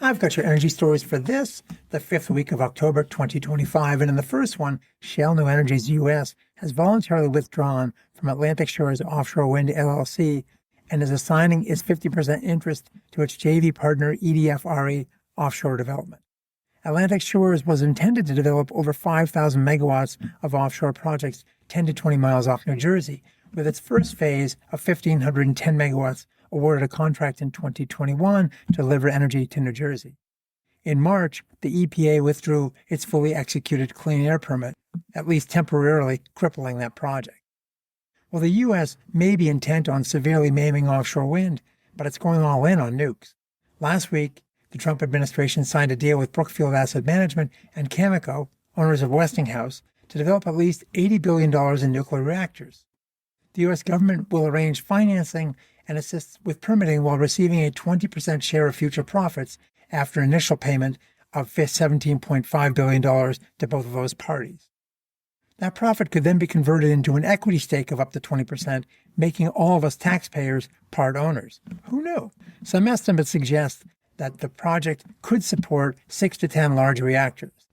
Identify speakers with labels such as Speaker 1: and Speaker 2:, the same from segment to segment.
Speaker 1: I've got your energy stories for this, the 5th week of October 2025, and in the first one, Shell New Energy's U.S. has voluntarily withdrawn from Atlantic Shores Offshore Wind LLC and is assigning its 50% interest to its JV partner EDF Offshore Development. Atlantic Shores was intended to develop over 5,000 megawatts of offshore projects 10 to 20 miles off New Jersey, with its first phase of 1,510 megawatts awarded a contract in 2021 to deliver energy to New Jersey. In March, the EPA withdrew its fully executed clean air permit, at least temporarily crippling that project. Well, the U.S. may be intent on severely maiming offshore wind, but it's going all in on nukes. Last week, the Trump administration signed a deal with Brookfield Asset Management and Cameco, owners of Westinghouse, to develop at least $80 billion in nuclear reactors. The U.S. government will arrange financing and assist with permitting while receiving a 20% share of future profits after initial payment of $17.5 billion to both of those parties. That profit could then be converted into an equity stake of up to 20%, making all of us taxpayers part owners. Who knew? Some estimates suggest that the project could support 6 to 10 large reactors.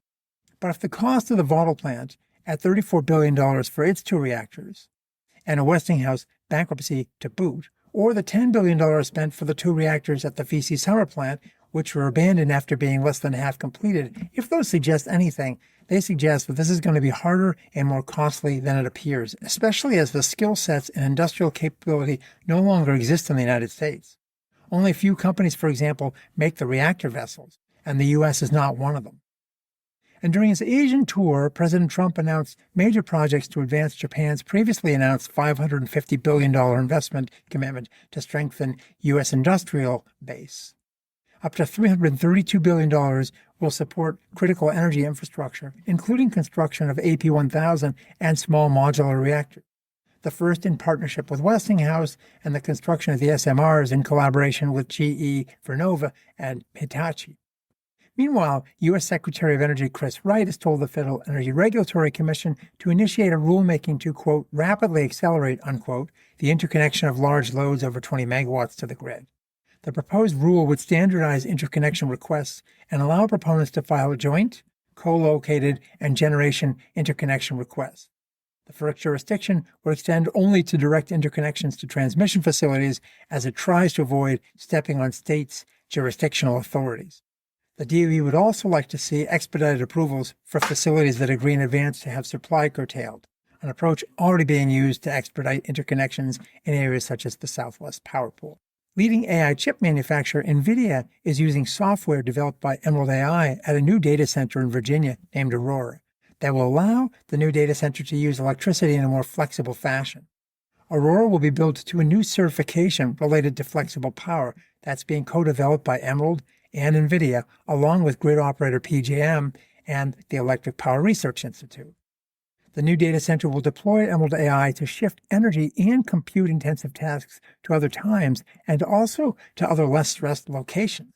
Speaker 1: But if the cost of the Vogtle plant, at $34 billion for its 2 reactors, and a Westinghouse bankruptcy to boot, or the $10 billion spent for the 2 reactors at the VC Summer plant, which were abandoned after being less than half completed, if those suggest anything, they suggest that this is going to be harder and more costly than it appears, especially as the skill sets and industrial capability no longer exist in the United States. Only a few companies, for example, make the reactor vessels, and the U.S. is not one of them. And during his Asian tour, President Trump announced major projects to advance Japan's previously announced $550 billion investment commitment to strengthen U.S. industrial base. Up to $332 billion will support critical energy infrastructure, including construction of AP1000 and small modular reactors, the first in partnership with Westinghouse, and the construction of the SMRs in collaboration with GE Vernova and Hitachi. Meanwhile, U.S. Secretary of Energy Chris Wright has told the Federal Energy Regulatory Commission to initiate a rulemaking to, quote, rapidly accelerate, unquote, the interconnection of large loads over 20 megawatts to the grid. The proposed rule would standardize interconnection requests and allow proponents to file joint, co-located, and generation interconnection requests. The FERC jurisdiction would extend only to direct interconnections to transmission facilities as it tries to avoid stepping on states' jurisdictional authorities. The DOE would also like to see expedited approvals for facilities that agree in advance to have supply curtailed, an approach already being used to expedite interconnections in areas such as the Southwest Power Pool. Leading AI chip manufacturer Nvidia is using software developed by Emerald AI at a new data center in Virginia named Aurora that will allow the new data center to use electricity in a more flexible fashion. Aurora will be built to a new certification related to flexible power that's being co-developed by Emerald and Nvidia, along with grid operator PJM and the Electric Power Research Institute. The new data center will deploy Emerald AI to shift energy and compute-intensive tasks to other times and also to other less stressed locations.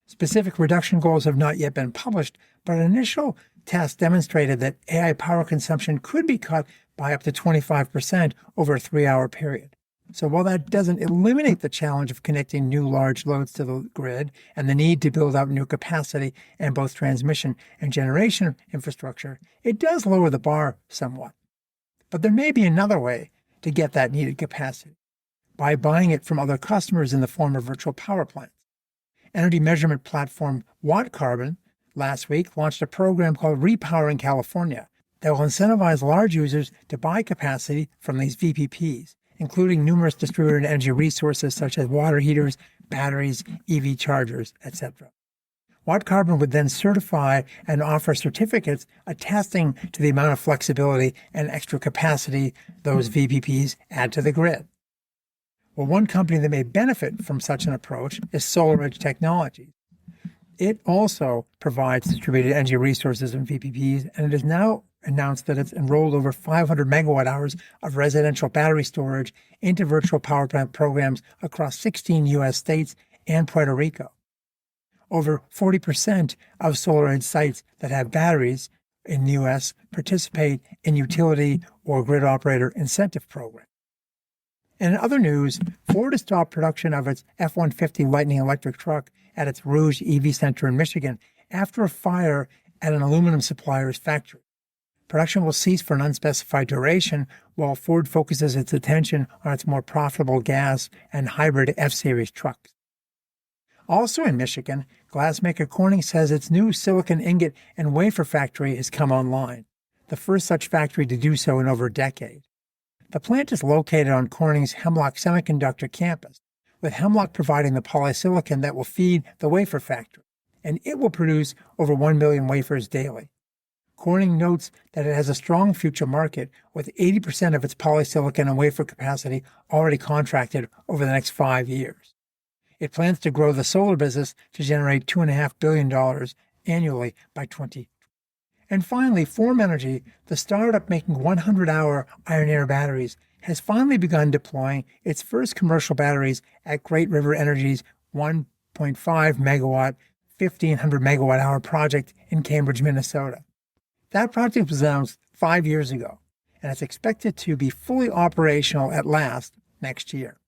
Speaker 1: Specific reduction goals have not yet been published, but initial tests demonstrated that AI power consumption could be cut by up to 25% over a 3-hour period. So while that doesn't eliminate the challenge of connecting new large loads to the grid and the need to build out new capacity in both transmission and generation infrastructure, it does lower the bar somewhat. But there may be another way to get that needed capacity, by buying it from other customers in the form of virtual power plants. Energy measurement platform WattCarbon last week launched a program called Repowering California that will incentivize large users to buy capacity from these VPPs, including numerous distributed energy resources such as water heaters, batteries, EV chargers, etc. WattCarbon would then certify and offer certificates attesting to the amount of flexibility and extra capacity those VPPs add to the grid. Well, one company that may benefit from such an approach is SolarEdge Technologies. It also provides distributed energy resources and VPPs, and it is now announced that it's enrolled over 500 megawatt hours of residential battery storage into virtual power plant programs across 16 U.S. states and Puerto Rico. Over 40% of SolarEdge sites that have batteries in the U.S. participate in utility or grid operator incentive programs. And in other news, Ford has stopped production of its F-150 Lightning electric truck at its Rouge EV Center in Michigan after a fire at an aluminum supplier's factory. Production will cease for an unspecified duration while Ford focuses its attention on its more profitable gas and hybrid F-Series trucks. Also in Michigan, glassmaker Corning says its new silicon ingot and wafer factory has come online, the first such factory to do so in over a decade. The plant is located on Corning's Hemlock Semiconductor campus, with Hemlock providing the polysilicon that will feed the wafer factory, and it will produce over 1 million wafers daily. Corning notes that it has a strong future market, with 80% of its polysilicon and wafer capacity already contracted over the next 5 years. It plans to grow the solar business to generate $2.5 billion annually by 2020. And finally, Form Energy, the startup making 100-hour iron-air batteries, has finally begun deploying its first commercial batteries at Great River Energy's 1.5 megawatt, 1,500 megawatt-hour project in Cambridge, Minnesota. That project was announced 5 years ago, and it's expected to be fully operational at last next year.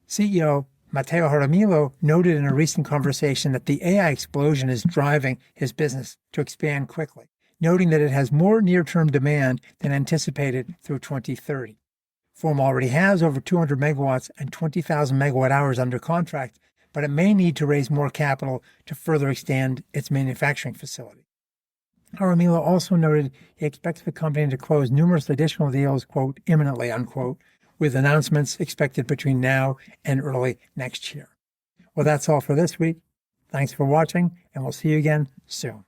Speaker 1: CEO Matteo Jaramillo noted in a recent conversation that the AI explosion is driving his business to expand quickly, noting that it has more near-term demand than anticipated through 2030. Form already has over 200 megawatts and 20,000 megawatt hours under contract, but it may need to raise more capital to further extend its manufacturing facility. Jaramillo also noted he expects the company to close numerous additional deals, quote, imminently, unquote, with announcements expected between now and early next year. Well, that's all for this week. Thanks for watching, and we'll see you again soon.